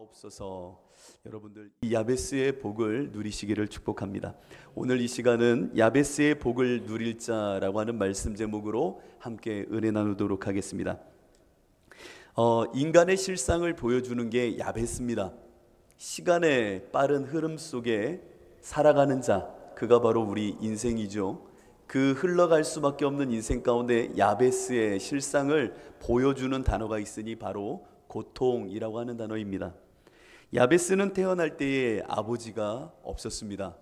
없어서 여러분들 이 야베스의 복을 누리시기를 축복합니다. 오늘 이 시간은 야베스의 복을 누릴 자라고 하는 말씀 제목으로 함께 은혜 나누도록 하겠습니다. 인간의 실상을 보여주는 게 야베스입니다. 시간의 빠른 흐름 속에 살아가는 자, 그가 바로 우리 인생이죠. 그 흘러갈 수밖에 없는 인생 가운데 야베스의 실상을 보여주는 단어가 있으니 바로 고통이라고 하는 단어입니다. 야베스는 태어날 때에 아버지가 없었습니다.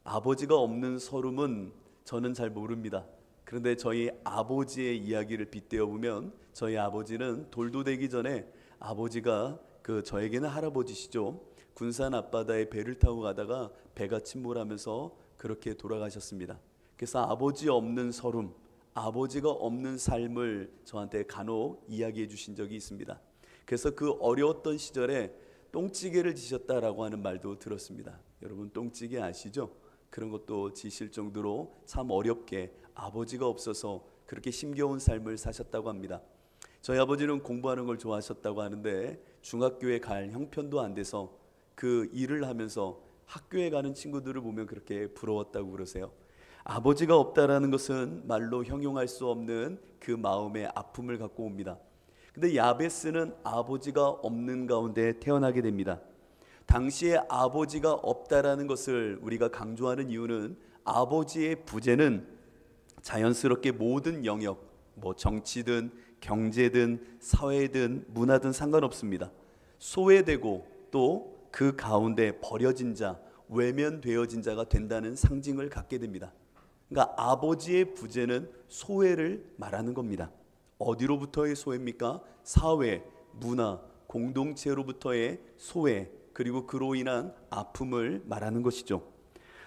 아버지가 없는 서름은 저는 잘 모릅니다. 그런데 저희 아버지의 이야기를 빗대어 보면 저희 아버지는 돌도 되기 전에 아버지가 저에게는 할아버지시죠. 군산 앞바다에 배를 타고 가다가 배가 침몰하면서 그렇게 돌아가셨습니다. 그래서 아버지 없는 서름, 아버지가 없는 삶을 저한테 간혹 이야기해 주신 적이 있습니다. 그래서 그 어려웠던 시절에 똥찌개를 지셨다라고 하는 말도 들었습니다. 여러분 똥찌개 아시죠? 그런 것도 지실 정도로 참 어렵게 아버지가 없어서 그렇게 힘겨운 삶을 사셨다고 합니다. 저희 아버지는 공부하는 걸 좋아하셨다고 하는데 중학교에 갈 형편도 안 돼서 그 일을 하면서 학교에 가는 친구들을 보면 그렇게 부러웠다고 그러세요. 아버지가 없다라는 것은 말로 형용할 수 없는 그 마음의 아픔을 갖고 옵니다. 근데 야베스는 아버지가 없는 가운데 태어나게 됩니다. 당시에 아버지가 없다라는 것을 우리가 강조하는 이유는 아버지의 부재는 자연스럽게 모든 영역, 정치든 경제든 사회든 문화든 상관없습니다. 소외되고 또 그 가운데 버려진 자, 외면되어진 자가 된다는 상징을 갖게 됩니다. 그러니까 아버지의 부재는 소외를 말하는 겁니다. 어디로부터의 소외입니까? 사회, 문화, 공동체로부터의 소외, 그리고 그로 인한 아픔을 말하는 것이죠.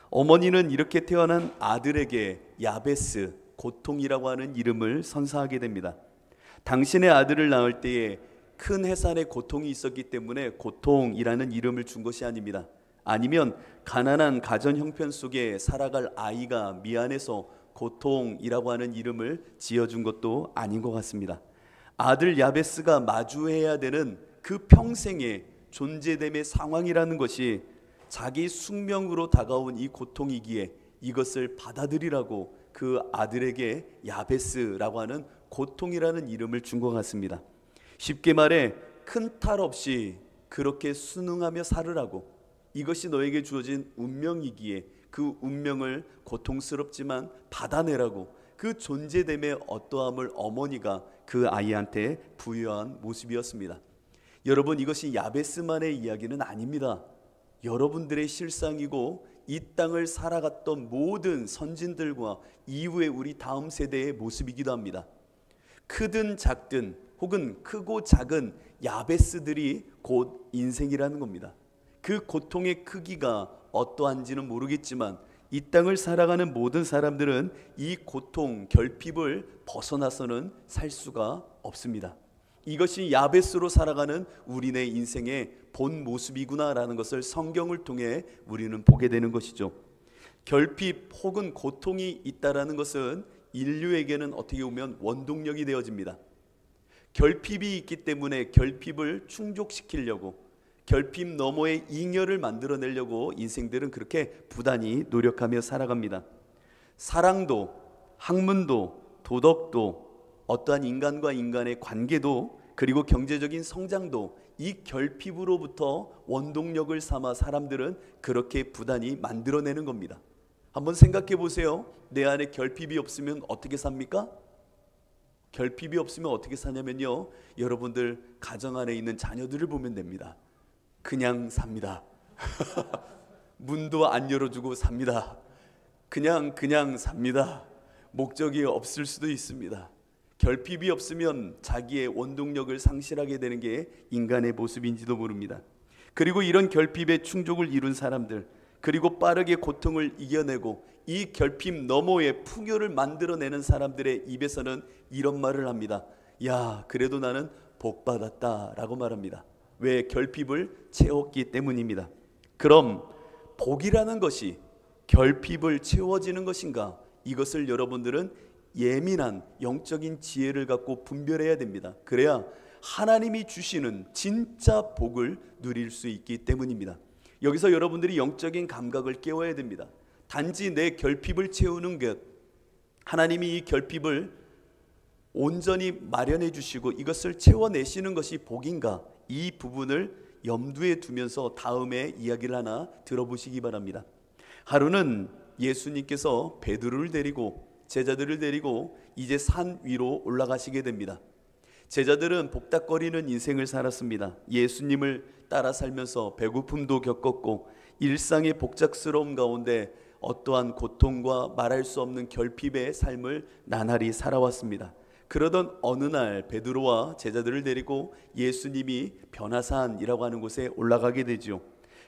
어머니는 이렇게 태어난 아들에게 야베스, 고통이라고 하는 이름을 선사하게 됩니다. 당신의 아들을 낳을 때에 큰 해산의 고통이 있었기 때문에 고통이라는 이름을 준 것이 아닙니다. 아니면 가난한 가정 형편 속에 살아갈 아이가 미안해서 고통이라고 하는 이름을 지어준 것도 아닌 것 같습니다. 아들 야베스가 마주해야 되는 그 평생의 존재됨의 상황이라는 것이 자기 숙명으로 다가온 이 고통이기에 이것을 받아들이라고 그 아들에게 야베스라고 하는 고통이라는 이름을 준 것 같습니다. 쉽게 말해 큰 탈 없이 그렇게 순응하며 살으라고, 이것이 너에게 주어진 운명이기에 그 운명을 고통스럽지만 받아내라고, 그 존재됨의 어떠함을 어머니가 그 아이한테 부여한 모습이었습니다. 여러분, 이것이 야베스만의 이야기는 아닙니다. 여러분들의 실상이고 이 땅을 살아갔던 모든 선진들과 이후에 우리 다음 세대의 모습이기도 합니다. 크든 작든 혹은 크고 작은 야베스들이 곧 인생이라는 겁니다. 그 고통의 크기가 어떠한지는 모르겠지만 이 땅을 살아가는 모든 사람들은 이 고통, 결핍을 벗어나서는 살 수가 없습니다. 이것이 야베스로 살아가는 우리네 인생의 본 모습이구나라는 것을 성경을 통해 우리는 보게 되는 것이죠. 결핍 혹은 고통이 있다라는 것은 인류에게는 어떻게 보면 원동력이 되어집니다. 결핍이 있기 때문에 결핍을 충족시키려고, 결핍 너머의 잉여를 만들어내려고 인생들은 그렇게 부단히 노력하며 살아갑니다. 사랑도, 학문도, 도덕도, 어떠한 인간과 인간의 관계도, 그리고 경제적인 성장도 이 결핍으로부터 원동력을 삼아 사람들은 그렇게 부단히 만들어내는 겁니다. 한번 생각해 보세요. 내 안에 결핍이 없으면 어떻게 삽니까? 결핍이 없으면 어떻게 사냐면요, 여러분들 가정 안에 있는 자녀들을 보면 됩니다. 그냥 삽니다. 문도 안 열어주고 삽니다. 그냥 삽니다. 목적이 없을 수도 있습니다. 결핍이 없으면 자기의 원동력을 상실하게 되는 게 인간의 모습인지도 모릅니다. 그리고 이런 결핍의 충족을 이룬 사람들, 그리고 빠르게 고통을 이겨내고 이 결핍 너머의 풍요를 만들어내는 사람들의 입에서는 이런 말을 합니다. 야, 그래도 나는 복 받았다 라고 말합니다. 왜? 결핍을 채웠기 때문입니다. 그럼 복이라는 것이 결핍을 채워지는 것인가? 이것을 여러분들은 예민한 영적인 지혜를 갖고 분별해야 됩니다. 그래야 하나님이 주시는 진짜 복을 누릴 수 있기 때문입니다. 여기서 여러분들이 영적인 감각을 깨워야 됩니다. 단지 내 결핍을 채우는 것, 하나님이 이 결핍을 온전히 마련해 주시고 이것을 채워내시는 것이 복인가, 이 부분을 염두에 두면서 다음에 이야기를 하나 들어보시기 바랍니다. 하루는 예수님께서 베드로를 데리고 제자들을 데리고 이제 산 위로 올라가시게 됩니다. 제자들은 복닥거리는 인생을 살았습니다. 예수님을 따라 살면서 배고픔도 겪었고 일상의 복잡스러움 가운데 어떠한 고통과 말할 수 없는 결핍의 삶을 나날이 살아왔습니다. 그러던 어느 날 베드로와 제자들을 데리고 예수님이 변화산이라고 하는 곳에 올라가게 되죠.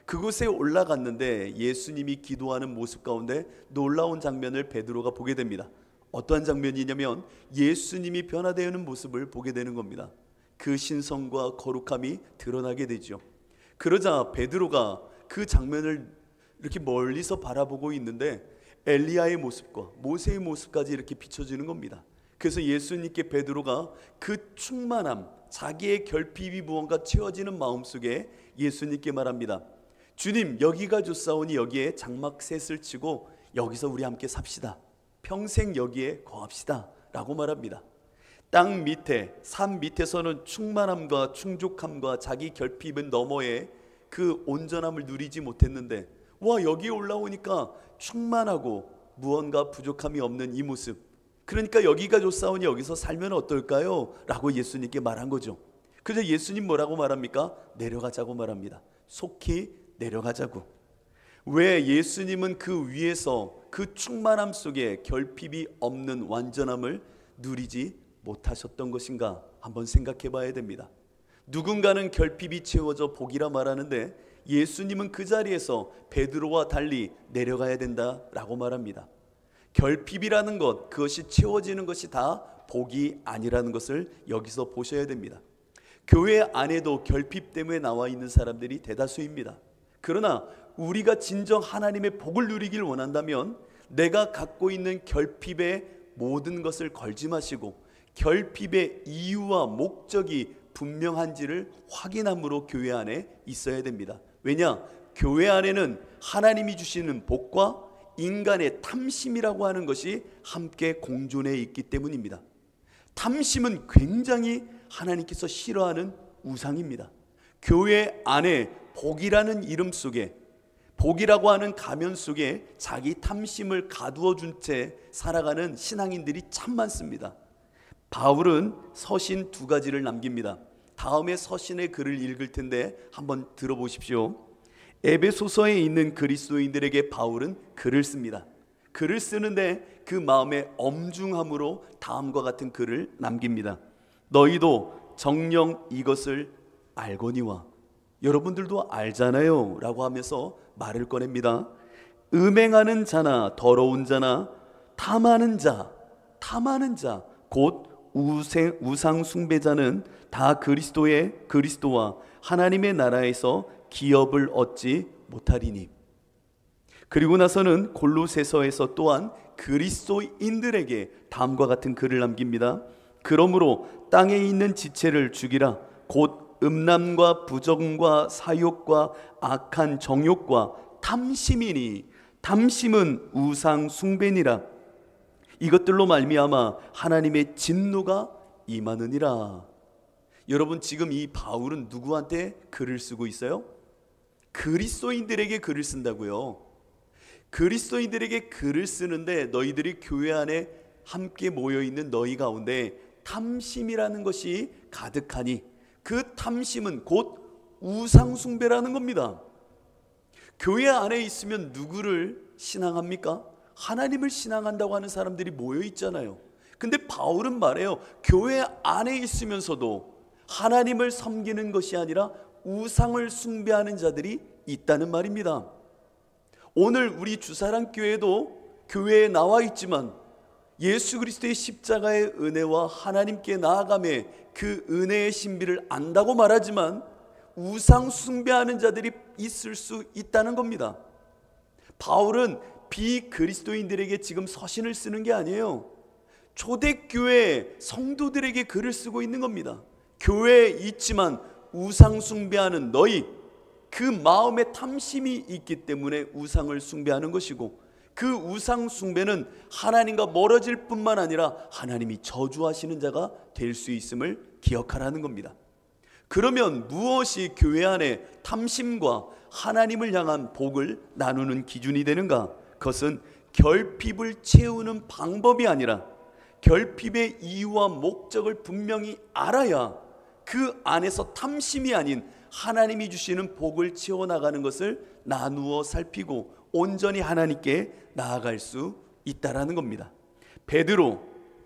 그곳에 올라갔는데 예수님이 기도하는 모습 가운데 놀라운 장면을 베드로가 보게 됩니다. 어떠한 장면이냐면 예수님이 변화되는 모습을 보게 되는 겁니다. 그 신성과 거룩함이 드러나게 되죠. 그러자 베드로가 그 장면을 이렇게 멀리서 바라보고 있는데 엘리야의 모습과 모세의 모습까지 이렇게 비춰지는 겁니다. 그래서 예수님께 베드로가 그 충만함, 자기의 결핍이 무언가 채워지는 마음속에 예수님께 말합니다. 주님, 여기가 좋사오니 여기에 장막셋을 치고 여기서 우리 함께 삽시다. 평생 여기에 거합시다 라고 말합니다. 땅 밑에, 산 밑에서는 충만함과 충족함과 자기 결핍은 너머에 그 온전함을 누리지 못했는데 와, 여기에 올라오니까 충만하고 무언가 부족함이 없는 이 모습, 그러니까 여기가 좋사오니 여기서 살면 어떨까요? 라고 예수님께 말한 거죠. 그래서 예수님 뭐라고 말합니까? 내려가자고 말합니다. 속히 내려가자고. 왜 예수님은 그 위에서 그 충만함 속에 결핍이 없는 완전함을 누리지 못하셨던 것인가 한번 생각해 봐야 됩니다. 누군가는 결핍이 채워져 복이라 말하는데 예수님은 그 자리에서 베드로와 달리 내려가야 된다라고 말합니다. 결핍이라는 것, 그것이 채워지는 것이 다 복이 아니라는 것을 여기서 보셔야 됩니다. 교회 안에도 결핍 때문에 나와 있는 사람들이 대다수입니다. 그러나 우리가 진정 하나님의 복을 누리길 원한다면 내가 갖고 있는 결핍의 모든 것을 걸지 마시고 결핍의 이유와 목적이 분명한지를 확인함으로 교회 안에 있어야 됩니다. 왜냐? 교회 안에는 하나님이 주시는 복과 인간의 탐심이라고 하는 것이 함께 공존해 있기 때문입니다. 탐심은 굉장히 하나님께서 싫어하는 우상입니다. 교회 안에 복이라는 이름 속에, 복이라고 하는 가면 속에 자기 탐심을 가두어 준 채 살아가는 신앙인들이 참 많습니다. 바울은 서신 2가지를 남깁니다. 다음에 서신의 글을 읽을 텐데 한번 들어보십시오. 에베소서에 있는 그리스도인들에게 바울은 글을 씁니다. 글을 쓰는데 그 마음의 엄중함으로 다음과 같은 글을 남깁니다. 너희도 정녕 이것을 알거니와, 여러분들도 알잖아요 라고 하면서 말을 꺼냅니다. 음행하는 자나 더러운 자나 탐하는 자 곧 우상 숭배자는 다 그리스도와 하나님의 나라에서 기업을 얻지 못하리니. 그리고 나서는 골로새서에서 또한 그리스도인들에게 다음과 같은 글을 남깁니다. 그러므로 땅에 있는 지체를 죽이라. 곧 음란과 부정과 사욕과 악한 정욕과 탐심이니 탐심은 우상 숭배니라. 이것들로 말미암아 하나님의 진노가 임하느니라. 여러분, 지금 이 바울은 누구한테 글을 쓰고 있어요? 그리스도인들에게 글을 쓴다고요. 그리스도인들에게 글을 쓰는데 너희들이 교회 안에 함께 모여있는 너희 가운데 탐심이라는 것이 가득하니 그 탐심은 곧 우상숭배라는 겁니다. 교회 안에 있으면 누구를 신앙합니까? 하나님을 신앙한다고 하는 사람들이 모여 있잖아요. 근데 바울은 말해요. 교회 안에 있으면서도 하나님을 섬기는 것이 아니라 우상을 숭배하는 자들이 있다는 말입니다. 오늘 우리 주사랑교회도 교회에 나와 있지만 예수 그리스도의 십자가의 은혜와 하나님께 나아감의 그 은혜의 신비를 안다고 말하지만 우상 숭배하는 자들이 있을 수 있다는 겁니다. 바울은 비그리스도인들에게 지금 서신을 쓰는 게 아니에요. 초대교회 성도들에게 글을 쓰고 있는 겁니다. 교회에 있지만 우상 숭배하는 너희, 그 마음에 탐심이 있기 때문에 우상을 숭배하는 것이고, 그 우상 숭배는 하나님과 멀어질 뿐만 아니라 하나님이 저주하시는 자가 될 수 있음을 기억하라는 겁니다. 그러면 무엇이 교회 안에 탐심과 하나님을 향한 복을 나누는 기준이 되는가? 그것은 결핍을 채우는 방법이 아니라 결핍의 이유와 목적을 분명히 알아야 그 안에서 탐심이 아닌 하나님이 주시는 복을 채워나가는 것을 나누어 살피고 온전히 하나님께 나아갈 수 있다라는 겁니다. 베드로,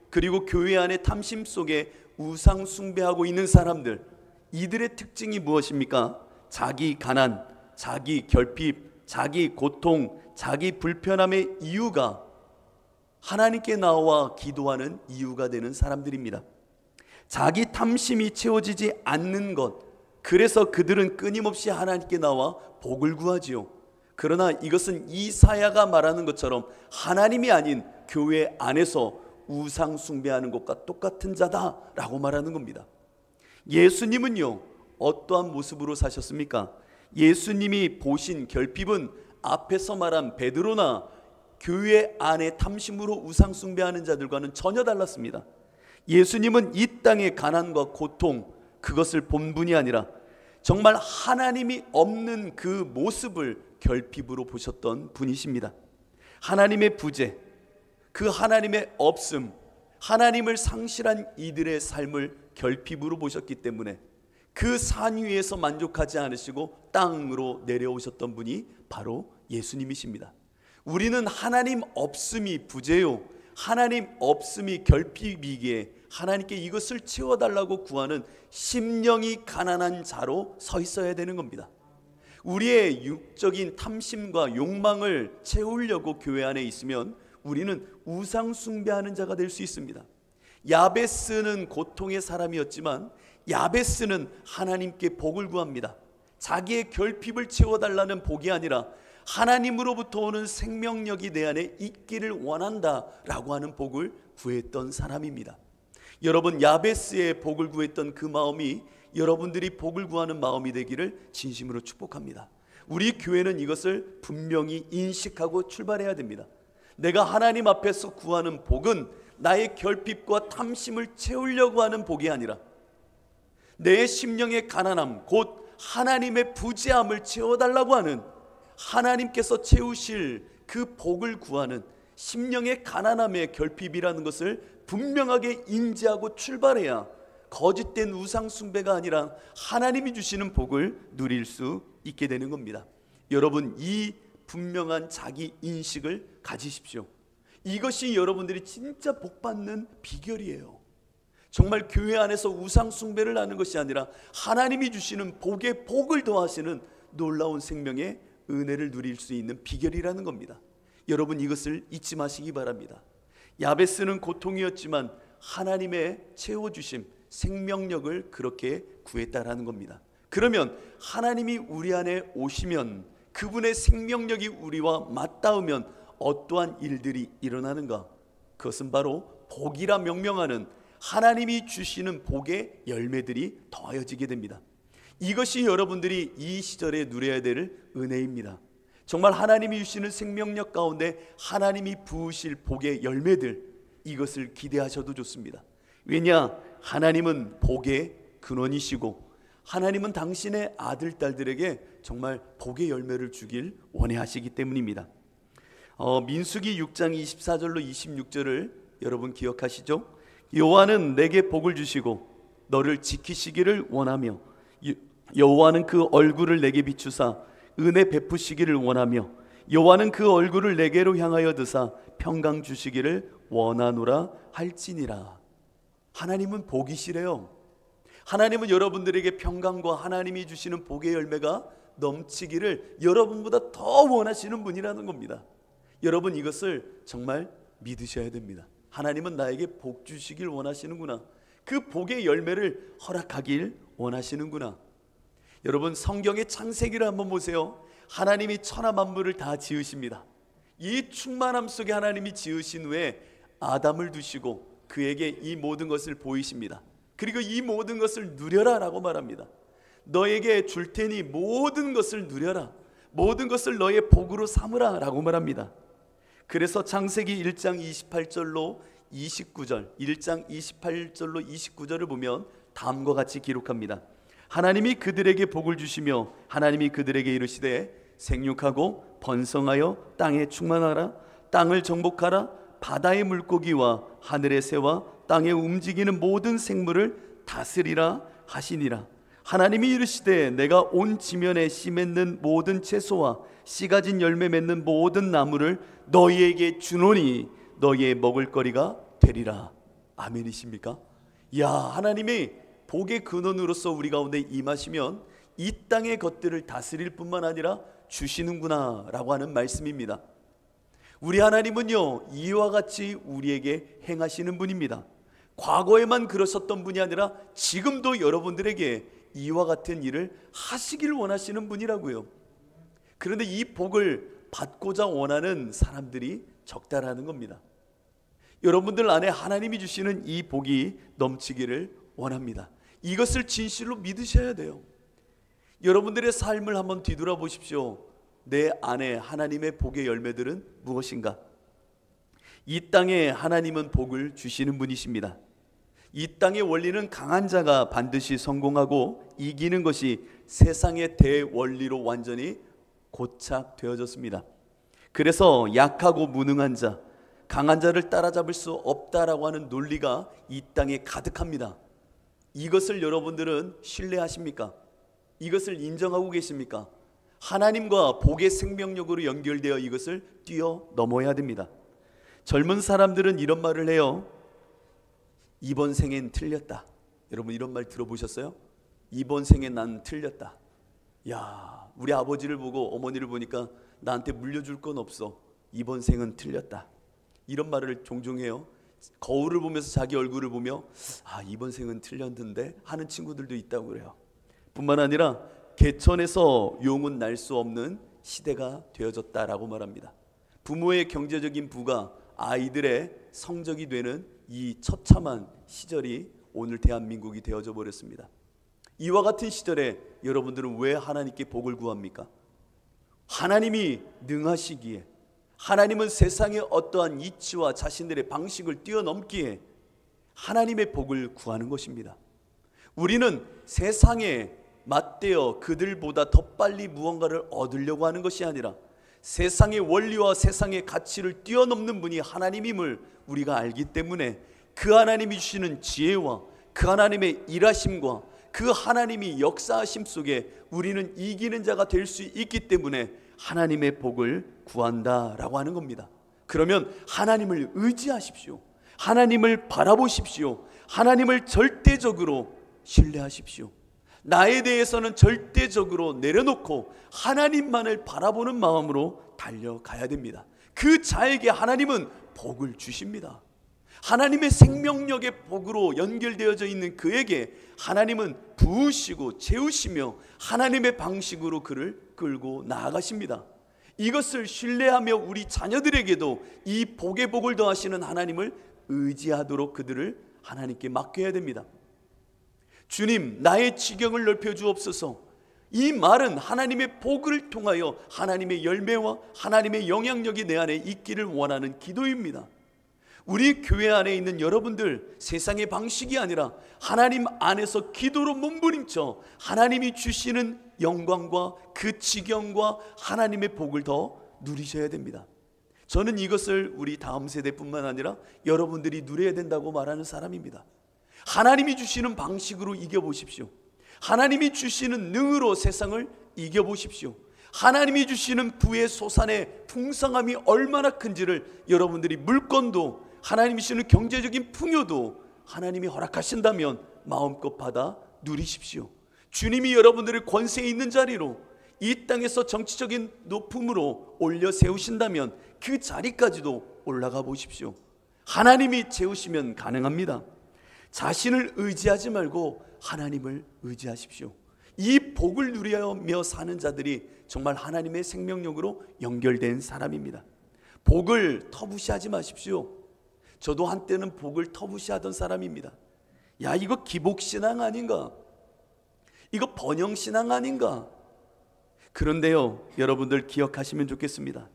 그리고 교회 안에 탐심 속에 우상 숭배하고 있는 사람들, 이들의 특징이 무엇입니까? 자기 가난, 자기 결핍, 자기 고통, 자기 불편함의 이유가 하나님께 나와 기도하는 이유가 되는 사람들입니다. 자기 탐심이 채워지지 않는 것, 그래서 그들은 끊임없이 하나님께 나와 복을 구하지요. 그러나 이것은 이사야가 말하는 것처럼 하나님이 아닌 교회 안에서 우상 숭배하는 것과 똑같은 자다라고 말하는 겁니다. 예수님은요, 어떠한 모습으로 사셨습니까? 예수님이 보신 결핍은 앞에서 말한 베드로나 교회 안에 탐심으로 우상 숭배하는 자들과는 전혀 달랐습니다. 예수님은 이 땅의 가난과 고통, 그것을 본 분이 아니라 정말 하나님이 없는 그 모습을 결핍으로 보셨던 분이십니다. 하나님의 부재, 그 하나님의 없음, 하나님을 상실한 이들의 삶을 결핍으로 보셨기 때문에 그 산 위에서 만족하지 않으시고 땅으로 내려오셨던 분이 바로 예수님이십니다. 우리는 하나님 없음이 부재요, 하나님 없음이 결핍이기에 하나님께 이것을 채워달라고 구하는 심령이 가난한 자로 서 있어야 되는 겁니다. 우리의 육적인 탐심과 욕망을 채우려고 교회 안에 있으면 우리는 우상 숭배하는 자가 될 수 있습니다. 야베스는 고통의 사람이었지만 야베스는 하나님께 복을 구합니다. 자기의 결핍을 채워달라는 복이 아니라 하나님으로부터 오는 생명력이 내 안에 있기를 원한다라고 하는 복을 구했던 사람입니다. 여러분, 야베스의 복을 구했던 그 마음이 여러분들이 복을 구하는 마음이 되기를 진심으로 축복합니다. 우리 교회는 이것을 분명히 인식하고 출발해야 됩니다. 내가 하나님 앞에서 구하는 복은 나의 결핍과 탐심을 채우려고 하는 복이 아니라 내 심령의 가난함, 곧 하나님의 부재함을 채워달라고 하는, 하나님께서 채우실 그 복을 구하는 심령의 가난함의 결핍이라는 것을 분명하게 인지하고 출발해야 거짓된 우상 숭배가 아니라 하나님이 주시는 복을 누릴 수 있게 되는 겁니다. 여러분, 이 분명한 자기 인식을 가지십시오. 이것이 여러분들이 진짜 복받는 비결이에요. 정말 교회 안에서 우상 숭배를 하는 것이 아니라 하나님이 주시는 복에 복을 더하시는 놀라운 생명의 은혜를 누릴 수 있는 비결이라는 겁니다. 여러분, 이것을 잊지 마시기 바랍니다. 야베스는 고통이었지만 하나님의 채워주심, 생명력을 그렇게 구했다라는 겁니다. 그러면 하나님이 우리 안에 오시면, 그분의 생명력이 우리와 맞닿으면 어떠한 일들이 일어나는가? 그것은 바로 복이라 명명하는 하나님이 주시는 복의 열매들이 더하여지게 됩니다. 이것이 여러분들이 이 시절에 누려야 될 은혜입니다. 정말 하나님이 주시는 생명력 가운데 하나님이 부으실 복의 열매들, 이것을 기대하셔도 좋습니다. 왜냐? 하나님은 복의 근원이시고 하나님은 당신의 아들, 딸들에게 정말 복의 열매를 주길 원하시기 때문입니다. 민수기 6장 24절로 26절을 여러분 기억하시죠? 여호와는 내게 복을 주시고 너를 지키시기를 원하며 여호와는 그 얼굴을 내게 비추사 은혜 베푸시기를 원하며 여호와는 그 얼굴을 내게로 향하여 드사 평강 주시기를 원하노라 할지니라. 하나님은 복이시래요. 하나님은 여러분들에게 평강과 하나님이 주시는 복의 열매가 넘치기를 여러분보다 더 원하시는 분이라는 겁니다. 여러분, 이것을 정말 믿으셔야 됩니다. 하나님은 나에게 복 주시길 원하시는구나. 그 복의 열매를 허락하길 원하시는구나. 여러분, 성경의 창세기를 한번 보세요. 하나님이 천하 만물을 다 지으십니다. 이 충만함 속에 하나님이 지으신 후에 아담을 두시고 그에게 이 모든 것을 보이십니다. 그리고 이 모든 것을 누려라 라고 말합니다. 너에게 줄 테니 모든 것을 누려라, 모든 것을 너의 복으로 삼으라 라고 말합니다. 그래서 창세기 1장 28절로 29절, 1장 28절로 29절을 보면 다음과 같이 기록합니다. 하나님이 그들에게 복을 주시며 하나님이 그들에게 이르시되 생육하고 번성하여 땅에 충만하라, 땅을 정복하라, 바다의 물고기와 하늘의 새와 땅에 움직이는 모든 생물을 다스리라 하시니라. 하나님이 이르시되 내가 온 지면에 씨 맺는 모든 채소와 씨 가진 열매 맺는 모든 나무를 너희에게 주노니 너희의 먹을거리가 되리라. 아멘이십니까? 야, 하나님이 복의 근원으로서 우리 가운데 임하시면 이 땅의 것들을 다스릴 뿐만 아니라 주시는구나 라고 하는 말씀입니다. 우리 하나님은요, 이와 같이 우리에게 행하시는 분입니다. 과거에만 그러셨던 분이 아니라 지금도 여러분들에게 이와 같은 일을 하시길 원하시는 분이라고요. 그런데 이 복을 받고자 원하는 사람들이 적다라는 겁니다. 여러분들 안에 하나님이 주시는 이 복이 넘치기를 원합니다. 이것을 진실로 믿으셔야 돼요. 여러분들의 삶을 한번 뒤돌아 보십시오. 내 안에 하나님의 복의 열매들은 무엇인가? 이 땅에 하나님은 복을 주시는 분이십니다. 이 땅의 원리는 강한 자가 반드시 성공하고 이기는 것이 세상의 대원리로 완전히 고착되어졌습니다. 그래서 약하고 무능한 자, 강한 자를 따라잡을 수 없다라고 하는 논리가 이 땅에 가득합니다. 이것을 여러분들은 신뢰하십니까? 이것을 인정하고 계십니까? 하나님과 복의 생명력으로 연결되어 이것을 뛰어넘어야 됩니다. 젊은 사람들은 이런 말을 해요. 이번 생엔 틀렸다. 여러분 이런 말 들어보셨어요? 이번 생엔 난 틀렸다. 야, 우리 아버지를 보고 어머니를 보니까 나한테 물려줄 건 없어. 이번 생은 틀렸다. 이런 말을 종종 해요. 거울을 보면서 자기 얼굴을 보며 아, 이번 생은 틀렸는데 하는 친구들도 있다고 그래요. 뿐만 아니라 개천에서 용은 날 수 없는 시대가 되어졌다라고 말합니다. 부모의 경제적인 부가 아이들의 성적이 되는 이 처참한 시절이 오늘 대한민국이 되어져 버렸습니다. 이와 같은 시절에 여러분들은 왜 하나님께 복을 구합니까? 하나님이 능하시기에, 하나님은 세상의 어떠한 이치와 자신들의 방식을 뛰어넘기에 하나님의 복을 구하는 것입니다. 우리는 세상에 맞대어 그들보다 더 빨리 무언가를 얻으려고 하는 것이 아니라 세상의 원리와 세상의 가치를 뛰어넘는 분이 하나님임을 우리가 알기 때문에 그 하나님이 주시는 지혜와 그 하나님의 일하심과 그 하나님이 역사하심 속에 우리는 이기는 자가 될 수 있기 때문에 하나님의 복을 구한다라고 하는 겁니다. 그러면 하나님을 의지하십시오. 하나님을 바라보십시오. 하나님을 절대적으로 신뢰하십시오. 나에 대해서는 절대적으로 내려놓고 하나님만을 바라보는 마음으로 달려가야 됩니다. 그 자에게 하나님은 복을 주십니다. 하나님의 생명력의 복으로 연결되어져 있는 그에게 하나님은 부으시고 채우시며 하나님의 방식으로 그를 끌고 나아가십니다. 이것을 신뢰하며 우리 자녀들에게도 이 복의 복을 더하시는 하나님을 의지하도록 그들을 하나님께 맡겨야 됩니다. 주님, 나의 지경을 넓혀 주옵소서. 이 말은 하나님의 복을 통하여 하나님의 열매와 하나님의 영향력이 내 안에 있기를 원하는 기도입니다. 우리 교회 안에 있는 여러분들, 세상의 방식이 아니라 하나님 안에서 기도로 몸부림쳐 하나님이 주시는 영광과 그 지경과 하나님의 복을 더 누리셔야 됩니다. 저는 이것을 우리 다음 세대뿐만 아니라 여러분들이 누려야 된다고 말하는 사람입니다. 하나님이 주시는 방식으로 이겨보십시오. 하나님이 주시는 능으로 세상을 이겨보십시오. 하나님이 주시는 부의 소산의 풍성함이 얼마나 큰지를 여러분들이 물건도 하나님이 주시는 경제적인 풍요도 하나님이 허락하신다면 마음껏 받아 누리십시오. 주님이 여러분들을 권세 있는 자리로 이 땅에서 정치적인 높음으로 올려 세우신다면 그 자리까지도 올라가 보십시오. 하나님이 채우시면 가능합니다. 자신을 의지하지 말고 하나님을 의지하십시오. 이 복을 누리며 사는 자들이 정말 하나님의 생명력으로 연결된 사람입니다. 복을 터부시하지 마십시오. 저도 한때는 복을 터부시하던 사람입니다. 야, 이거 기복신앙 아닌가? 이거 번영신앙 아닌가? 그런데요, 여러분들 기억하시면 좋겠습니다.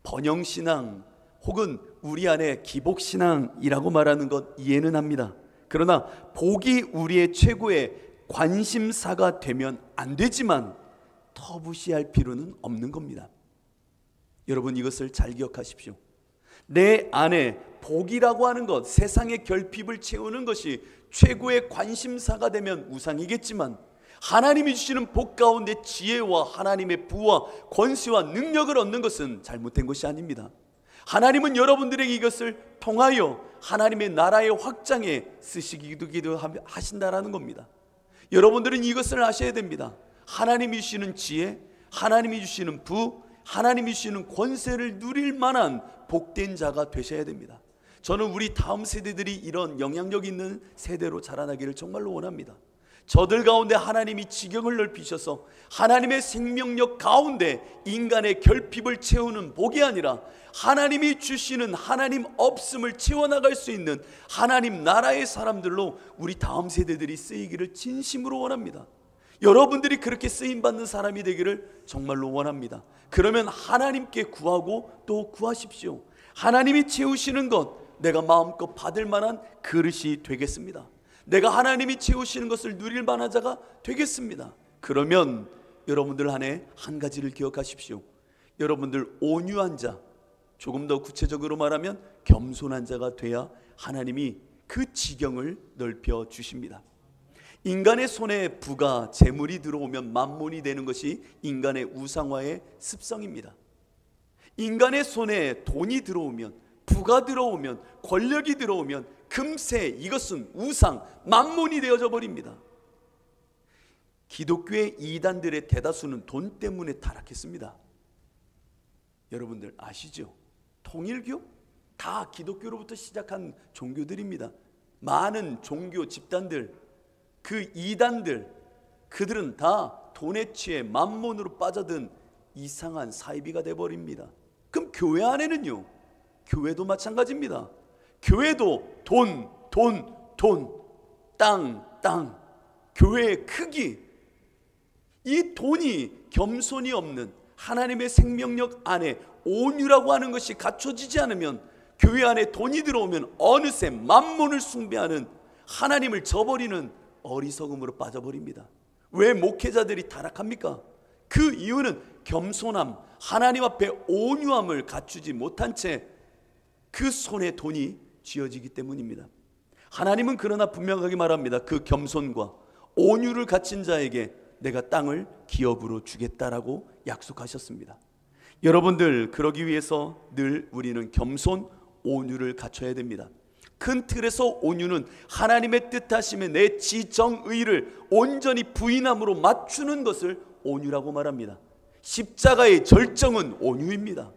번영신앙 혹은 우리 안에 기복신앙이라고 말하는 것 이해는 합니다. 그러나 복이 우리의 최고의 관심사가 되면 안 되지만 터부시할 필요는 없는 겁니다. 여러분, 이것을 잘 기억하십시오. 내 안에 복이라고 하는 것, 세상의 결핍을 채우는 것이 최고의 관심사가 되면 우상이겠지만, 하나님이 주시는 복 가운데 지혜와 하나님의 부와 권세와 능력을 얻는 것은 잘못된 것이 아닙니다. 하나님은 여러분들에게 이것을 통하여 하나님의 나라의 확장에 쓰시기도 하신다라는 겁니다. 여러분들은 이것을 아셔야 됩니다. 하나님이 주시는 지혜, 하나님이 주시는 부, 하나님이 주시는 권세를 누릴 만한 복된 자가 되셔야 됩니다. 저는 우리 다음 세대들이 이런 영향력 있는 세대로 자라나기를 정말로 원합니다. 저들 가운데 하나님이 지경을 넓히셔서 하나님의 생명력 가운데 인간의 결핍을 채우는 복이 아니라 하나님이 주시는 하나님 없음을 채워나갈 수 있는 하나님 나라의 사람들로 우리 다음 세대들이 쓰이기를 진심으로 원합니다. 여러분들이 그렇게 쓰임받는 사람이 되기를 정말로 원합니다. 그러면 하나님께 구하고 또 구하십시오. 하나님이 채우시는 것, 내가 마음껏 받을 만한 그릇이 되겠습니다. 내가 하나님이 채우시는 것을 누릴 만한 자가 되겠습니다. 그러면 여러분들 안에 한 가지를 기억하십시오. 여러분들 온유한 자, 조금 더 구체적으로 말하면 겸손한 자가 돼야 하나님이 그 지경을 넓혀 주십니다. 인간의 손에 부가 재물이 들어오면 만몬이 되는 것이 인간의 우상화의 습성입니다. 인간의 손에 돈이 들어오면, 부가 들어오면, 권력이 들어오면 금세 이것은 우상, 만몬이 되어져 버립니다. 기독교의 이단들의 대다수는 돈 때문에 타락했습니다. 여러분들 아시죠? 통일교? 다 기독교로부터 시작한 종교들입니다. 많은 종교 집단들, 그 이단들, 그들은 다 돈에 취해 만몬으로 빠져든 이상한 사이비가 되어버립니다. 그럼 교회 안에는요? 교회도 마찬가지입니다. 교회도 돈, 땅, 교회의 크기, 이 돈이 겸손이 없는 하나님의 생명력 안에 온유라고 하는 것이 갖춰지지 않으면, 교회 안에 돈이 들어오면 어느새 만몬을 숭배하는, 하나님을 저버리는 어리석음으로 빠져버립니다. 왜 목회자들이 타락합니까? 그 이유는 겸손함, 하나님 앞에 온유함을 갖추지 못한 채 그 손에 돈이 쥐어지기 때문입니다. 하나님은 그러나 분명하게 말합니다. 그 겸손과 온유를 갖춘 자에게 내가 땅을 기업으로 주겠다라고 약속하셨습니다. 여러분들, 그러기 위해서 늘 우리는 겸손, 온유를 갖춰야 됩니다. 큰 틀에서 온유는 하나님의 뜻하심에 내 지정의를 온전히 부인함으로 맞추는 것을 온유라고 말합니다. 십자가의 절정은 온유입니다.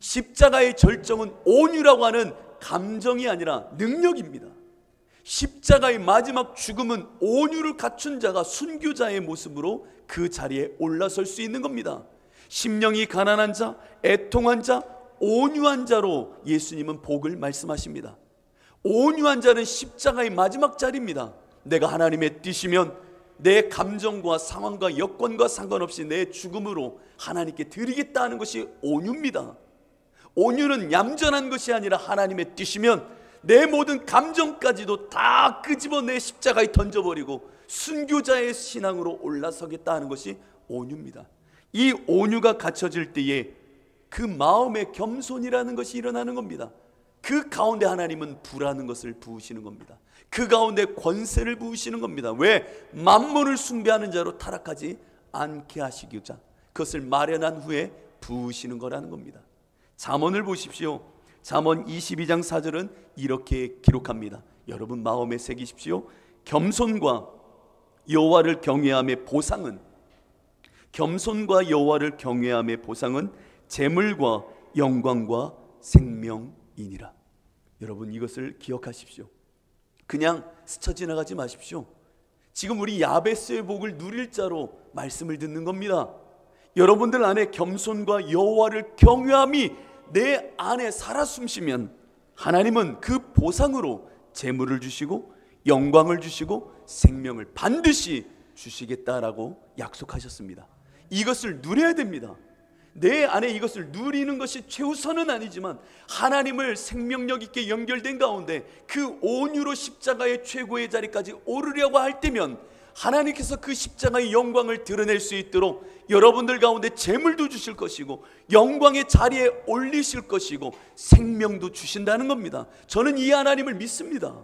십자가의 절정은 온유라고 하는 감정이 아니라 능력입니다. 십자가의 마지막 죽음은 온유를 갖춘 자가 순교자의 모습으로 그 자리에 올라설 수 있는 겁니다. 심령이 가난한 자, 애통한 자, 온유한 자로 예수님은 복을 말씀하십니다. 온유한 자는 십자가의 마지막 자리입니다. 내가 하나님의 뜻이면 내 감정과 상황과 여건과 상관없이 내 죽음으로 하나님께 드리겠다는 것이 온유입니다. 온유는 얌전한 것이 아니라 하나님의 뜻이면 내 모든 감정까지도 다 끄집어 내 십자가에 던져버리고 순교자의 신앙으로 올라서겠다 하는 것이 온유입니다. 이 온유가 갖춰질 때에 그 마음의 겸손이라는 것이 일어나는 겁니다. 그 가운데 하나님은 부라는 것을 부으시는 겁니다. 그 가운데 권세를 부으시는 겁니다. 왜? 만몬을 숭배하는 자로 타락하지 않게 하시고자 그것을 마련한 후에 부으시는 거라는 겁니다. 잠언을 보십시오. 잠언 22장 4절은 이렇게 기록합니다. 여러분 마음에 새기십시오. 겸손과 여호와를 경외함의 보상은, 겸손과 여호와를 경외함의 보상은 재물과 영광과 생명이니라. 여러분 이것을 기억하십시오. 그냥 스쳐 지나가지 마십시오. 지금 우리 야베스의 복을 누릴 자로 말씀을 듣는 겁니다. 여러분들 안에 겸손과 여호와를 경외함이 내 안에 살아 숨쉬면 하나님은 그 보상으로 재물을 주시고 영광을 주시고 생명을 반드시 주시겠다라고 약속하셨습니다. 이것을 누려야 됩니다. 내 안에 이것을 누리는 것이 최우선은 아니지만 하나님을 생명력 있게 연결된 가운데 그 온유로 십자가의 최고의 자리까지 오르려고 할 때면 하나님께서 그 십자가의 영광을 드러낼 수 있도록 여러분들 가운데 재물도 주실 것이고 영광의 자리에 올리실 것이고 생명도 주신다는 겁니다. 저는 이 하나님을 믿습니다.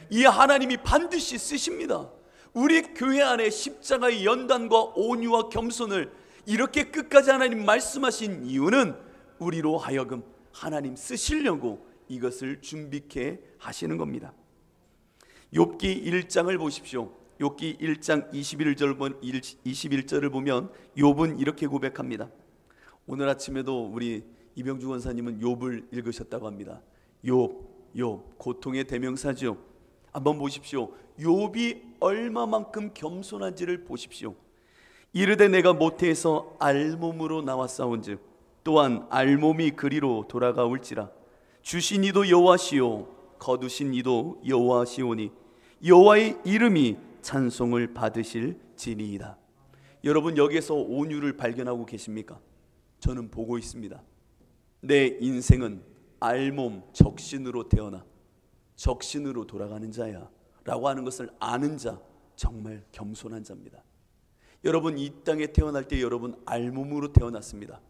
이 하나님이 반드시 쓰십니다. 우리 교회 안에 십자가의 연단과 온유와 겸손을 이렇게 끝까지 하나님 말씀하신 이유는 우리로 하여금 하나님 쓰시려고 이것을 준비케 하시는 겁니다. 욥기 1장을 보십시오. 욥기 1장 21절을 보면 욥은 이렇게 고백합니다. 오늘 아침에도 우리 이병주 권사님은 욥을 읽으셨다고 합니다. 욥 고통의 대명사죠. 한번 보십시오. 욥이 얼마만큼 겸손한지를 보십시오. 이르되 내가 모태에서 알몸으로 나왔사온즉 또한 알몸이 그리로 돌아가올지라. 주신 이도 여호와시요 거두신 이도 여호와시오니 여호와의 이름이 찬송을 받으실지니이다. 여러분 여기에서 온유를 발견하고 계십니까? 저는 보고 있습니다. 내 인생은 알몸 적신으로 태어나 적신으로 돌아가는 자야 라고 하는 것을 아는 자, 정말 겸손한 자입니다. 여러분 이 땅에 태어날 때 여러분 알몸으로 태어났습니다.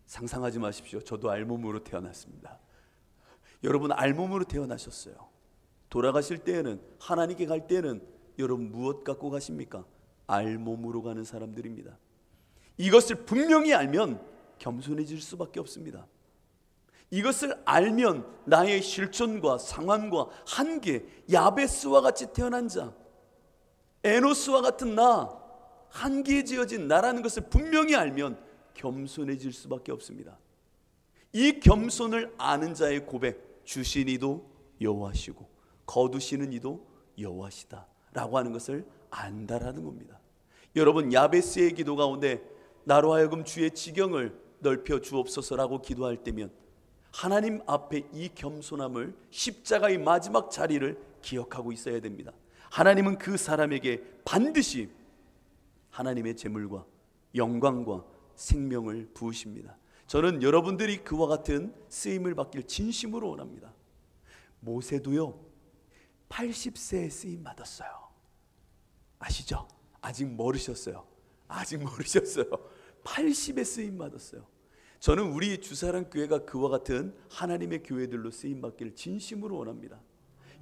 상상하지 마십시오. 저도 알몸으로 태어났습니다. 여러분 알몸으로 태어나셨어요. 돌아가실 때에는, 하나님께 갈 때는 여러분 무엇 갖고 가십니까? 알몸으로 가는 사람들입니다. 이것을 분명히 알면 겸손해질 수밖에 없습니다. 이것을 알면 나의 실존과 상황과 한계, 야베스와 같이 태어난 자, 에노스와 같은 나, 한계에 지어진 나라는 것을 분명히 알면 겸손해질 수밖에 없습니다. 이 겸손을 아는 자의 고백, 주신 이도 여호와시고 거두시는 이도 여호와시다 라고 하는 것을 안다라는 겁니다. 여러분 야베스의 기도 가운데 나로 하여금 주의 지경을 넓혀 주옵소서라고 기도할 때면 하나님 앞에 이 겸손함을, 십자가의 마지막 자리를 기억하고 있어야 됩니다. 하나님은 그 사람에게 반드시 하나님의 재물과 영광과 생명을 부으십니다. 저는 여러분들이 그와 같은 쓰임을 받길 진심으로 원합니다. 모세도요 80세에 쓰임 받았어요. 아시죠? 아직 모르셨어요. 80에 쓰임 받았어요. 저는 우리 주사랑 교회가 그와 같은 하나님의 교회들로 쓰임 받기를 진심으로 원합니다.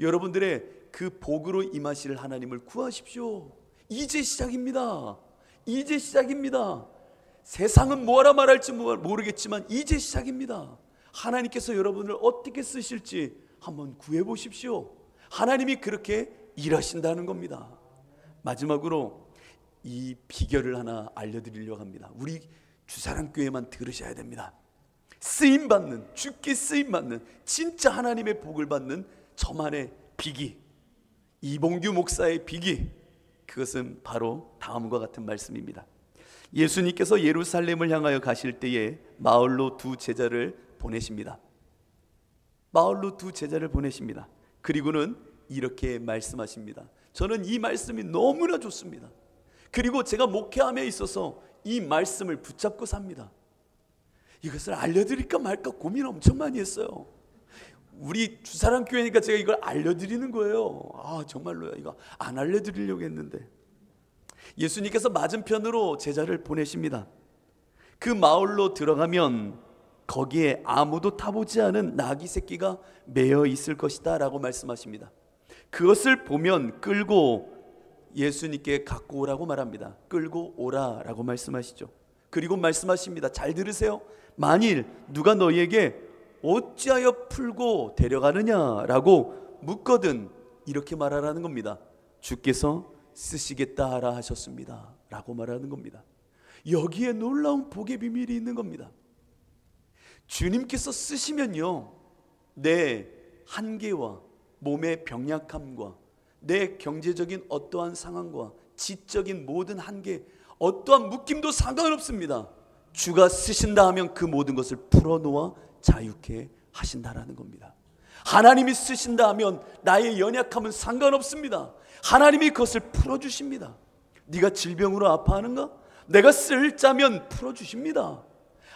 여러분들의 그 복으로 임하실 하나님을 구하십시오. 이제 시작입니다. 이제 시작입니다. 세상은 뭐라 말할지 모르겠지만 이제 시작입니다. 하나님께서 여러분을 어떻게 쓰실지 한번 구해보십시오. 하나님이 그렇게 일하신다는 겁니다. 마지막으로 이 비결을 하나 알려드리려고 합니다. 우리 주사랑교회만 들으셔야 됩니다. 쓰임받는, 주께 쓰임받는, 진짜 하나님의 복을 받는 저만의 비기, 이봉규 목사의 비기, 그것은 바로 다음과 같은 말씀입니다. 예수님께서 예루살렘을 향하여 가실 때에 마을로 두 제자를 보내십니다. 그리고는 이렇게 말씀하십니다. 저는 이 말씀이 너무나 좋습니다. 그리고 제가 목회함에 있어서 이 말씀을 붙잡고 삽니다. 이것을 알려드릴까 말까 고민 엄청 많이 했어요. 우리 주사랑 교회니까 제가 이걸 알려드리는 거예요. 정말로요. 이거 안 알려드리려고 했는데 예수님께서 맞은편으로 제자를 보내십니다. 그 마을로 들어가면 거기에 아무도 타보지 않은 나귀 새끼가 매어 있을 것이다 라고 말씀하십니다. 그것을 보면 끌고 예수님께 갖고 오라고 말합니다. 끌고 오라 라고 말씀하시죠. 그리고 말씀하십니다. 잘 들으세요. 만일 누가 너희에게 어찌하여 풀고 데려가느냐 라고 묻거든 이렇게 말하라는 겁니다. 주께서 쓰시겠다 하라 하셨습니다 라고 말하는 겁니다. 여기에 놀라운 복의 비밀이 있는 겁니다. 주님께서 쓰시면요, 내 한계와 몸의 병약함과 내 경제적인 어떠한 상황과 지적인 모든 한계, 어떠한 묶임도 상관없습니다. 주가 쓰신다 하면 그 모든 것을 풀어놓아 자유케 하신다라는 겁니다. 하나님이 쓰신다 하면 나의 연약함은 상관없습니다. 하나님이 그것을 풀어주십니다. 네가 질병으로 아파하는가? 내가 쓸 자면 풀어주십니다.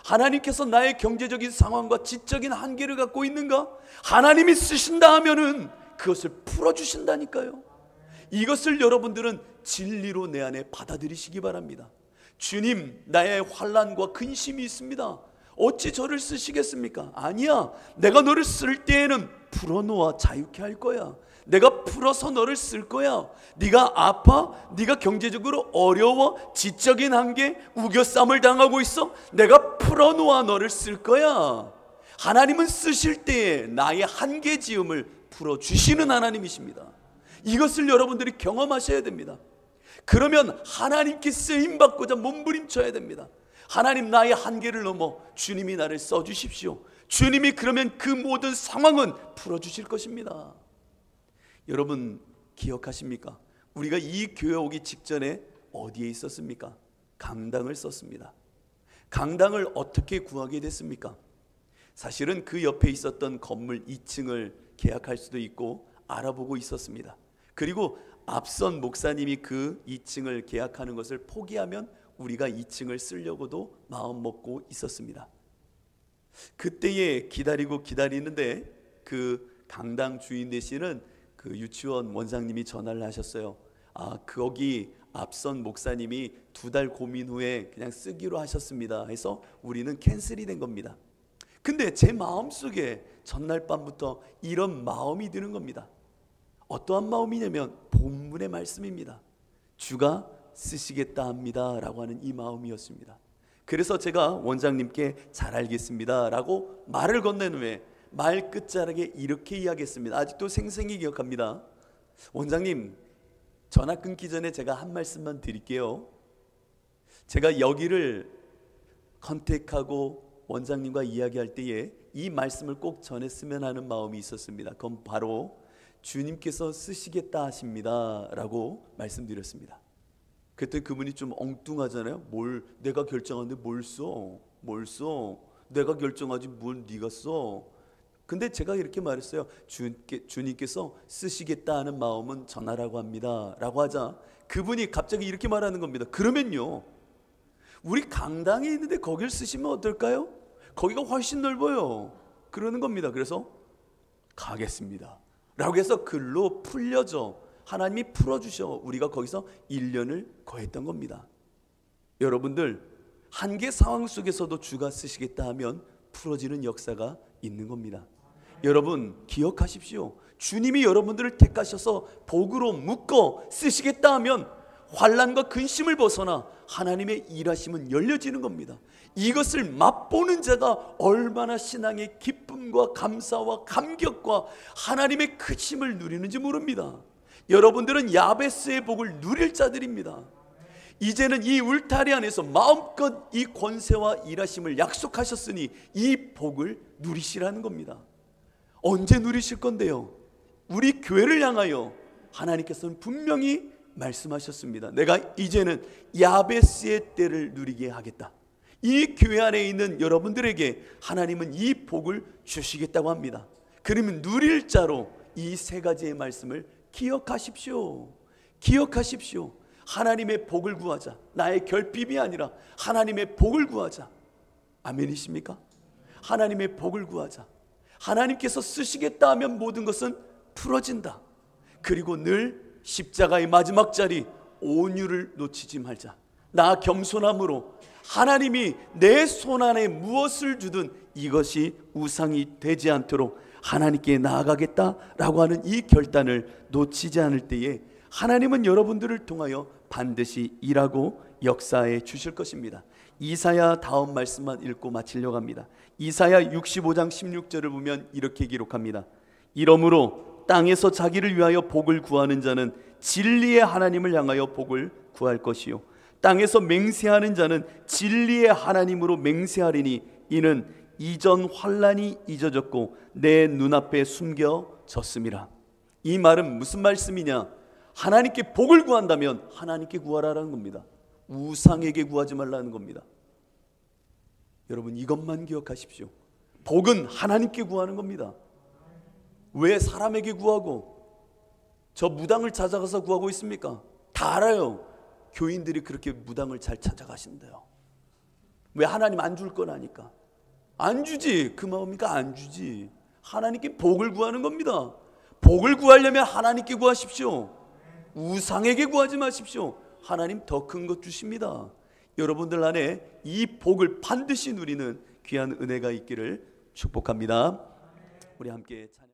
하나님께서 나의 경제적인 상황과 지적인 한계를 갖고 있는가? 하나님이 쓰신다 하면은 그것을 풀어주신다니까요. 이것을 여러분들은 진리로 내 안에 받아들이시기 바랍니다. 주님, 나의 환난과 근심이 있습니다. 어찌 저를 쓰시겠습니까? 아니야. 내가 너를 쓸 때에는 풀어놓아 자유케 할 거야. 내가 풀어서 너를 쓸 거야. 네가 아파? 네가 경제적으로 어려워? 지적인 한계? 우겨쌈을 당하고 있어? 내가 풀어놓아 너를 쓸 거야. 하나님은 쓰실 때에 나의 한계 지음을 풀어주시는 하나님이십니다. 이것을 여러분들이 경험하셔야 됩니다. 그러면 하나님께 쓰임받고자 몸부림쳐야 됩니다. 하나님, 나의 한계를 넘어 주님이 나를 써주십시오. 주님이 그러면 그 모든 상황은 풀어주실 것입니다. 여러분 기억하십니까? 우리가 이 교회 오기 직전에 어디에 있었습니까? 강당을 썼습니다. 강당을 어떻게 구하게 됐습니까? 사실은 그 옆에 있었던 건물 2층을 계약할 수도 있고 알아보고 있었습니다. 그리고 앞선 목사님이 그 2층을 계약하는 것을 포기하면 우리가 2층을 쓰려고도 마음 먹고 있었습니다. 그때에 기다리는데 그 강당 주인 되시는 그 유치원 원장님이 전화를 하셨어요. 거기 앞선 목사님이 2달 고민 후에 그냥 쓰기로 하셨습니다 해서 우리는 캔슬이 된 겁니다. 근데 제 마음속에 전날 밤부터 이런 마음이 드는 겁니다. 어떠한 마음이냐면 본문의 말씀입니다. 주가 쓰시겠다 합니다 라고 하는 이 마음이었습니다. 그래서 제가 원장님께 잘 알겠습니다 라고 말을 건넨 후에 말 끝자락에 이렇게 이야기했습니다. 아직도 생생히 기억합니다. 원장님, 전화 끊기 전에 제가 한 말씀만 드릴게요. 제가 여기를 컨택하고 원장님과 이야기할 때에 이 말씀을 꼭 전했으면 하는 마음이 있었습니다. 그건 바로 주님께서 쓰시겠다 하십니다 라고 말씀드렸습니다. 그때 그분이 좀 엉뚱하잖아요. 뭘 내가 결정하는데 뭘 써? 내가 결정하지 뭘 네가 써? 근데 제가 이렇게 말했어요. 주님께서 쓰시겠다 하는 마음은 전하라고 합니다 라고 하자 그분이 갑자기 이렇게 말하는 겁니다. 그러면요, 우리 강당에 있는데 거길 쓰시면 어떨까요? 거기가 훨씬 넓어요. 그러는 겁니다. 그래서 가겠습니다 라고 해서 글로 풀려져 하나님이 풀어주셔 우리가 거기서 1년을 거했던 겁니다. 여러분들, 한계 상황 속에서도 주가 쓰시겠다 하면 풀어지는 역사가 있는 겁니다. 여러분 기억하십시오. 주님이 여러분들을 택하셔서 복으로 묶어 쓰시겠다 하면 환난과 근심을 벗어나 하나님의 일하심은 열려지는 겁니다. 이것을 맛보는 자가 얼마나 신앙의 기쁨과 감사와 감격과 하나님의 크심을 누리는지 모릅니다. 여러분들은 야베스의 복을 누릴 자들입니다. 이제는 이 울타리 안에서 마음껏 이 권세와 일하심을 약속하셨으니 이 복을 누리시라는 겁니다. 언제 누리실 건데요? 우리 교회를 향하여 하나님께서는 분명히 말씀하셨습니다. 내가 이제는 야베스의 때를 누리게 하겠다. 이 교회 안에 있는 여러분들에게 하나님은 이 복을 주시겠다고 합니다. 그러면 누릴 자로 이 3가지의 말씀을 기억하십시오. 기억하십시오. 하나님의 복을 구하자. 나의 결핍이 아니라 하나님의 복을 구하자. 아멘이십니까? 하나님의 복을 구하자. 하나님께서 쓰시겠다 하면 모든 것은 풀어진다. 그리고 늘 십자가의 마지막 자리 온유를 놓치지 말자. 나 겸손함으로 하나님이 내 손안에 무엇을 주든 이것이 우상이 되지 않도록 하나님께 나아가겠다라고 하는 이 결단을 놓치지 않을 때에 하나님은 여러분들을 통하여 반드시 일하고 역사해 주실 것입니다. 이사야 다음 말씀만 읽고 마치려고 합니다. 이사야 65장 16절을 보면 이렇게 기록합니다. 이러므로 땅에서 자기를 위하여 복을 구하는 자는 진리의 하나님을 향하여 복을 구할 것이요 땅에서 맹세하는 자는 진리의 하나님으로 맹세하리니 이는 이전 환난이 잊어졌고 내 눈앞에 숨겨졌음이라. 이 말은 무슨 말씀이냐? 하나님께 복을 구한다면 하나님께 구하라는 겁니다. 우상에게 구하지 말라는 겁니다. 여러분 이것만 기억하십시오. 복은 하나님께 구하는 겁니다. 왜 사람에게 구하고 저 무당을 찾아가서 구하고 있습니까? 다 알아요. 교인들이 그렇게 무당을 잘 찾아가신대요. 왜? 하나님 안 줄 거라니까. 안 주지. 그 마음이니까 안 주지. 하나님께 복을 구하는 겁니다. 복을 구하려면 하나님께 구하십시오. 우상에게 구하지 마십시오. 하나님 더 큰 것 주십니다. 여러분들 안에 이 복을 반드시 누리는 귀한 은혜가 있기를 축복합니다. 우리 함께 찬양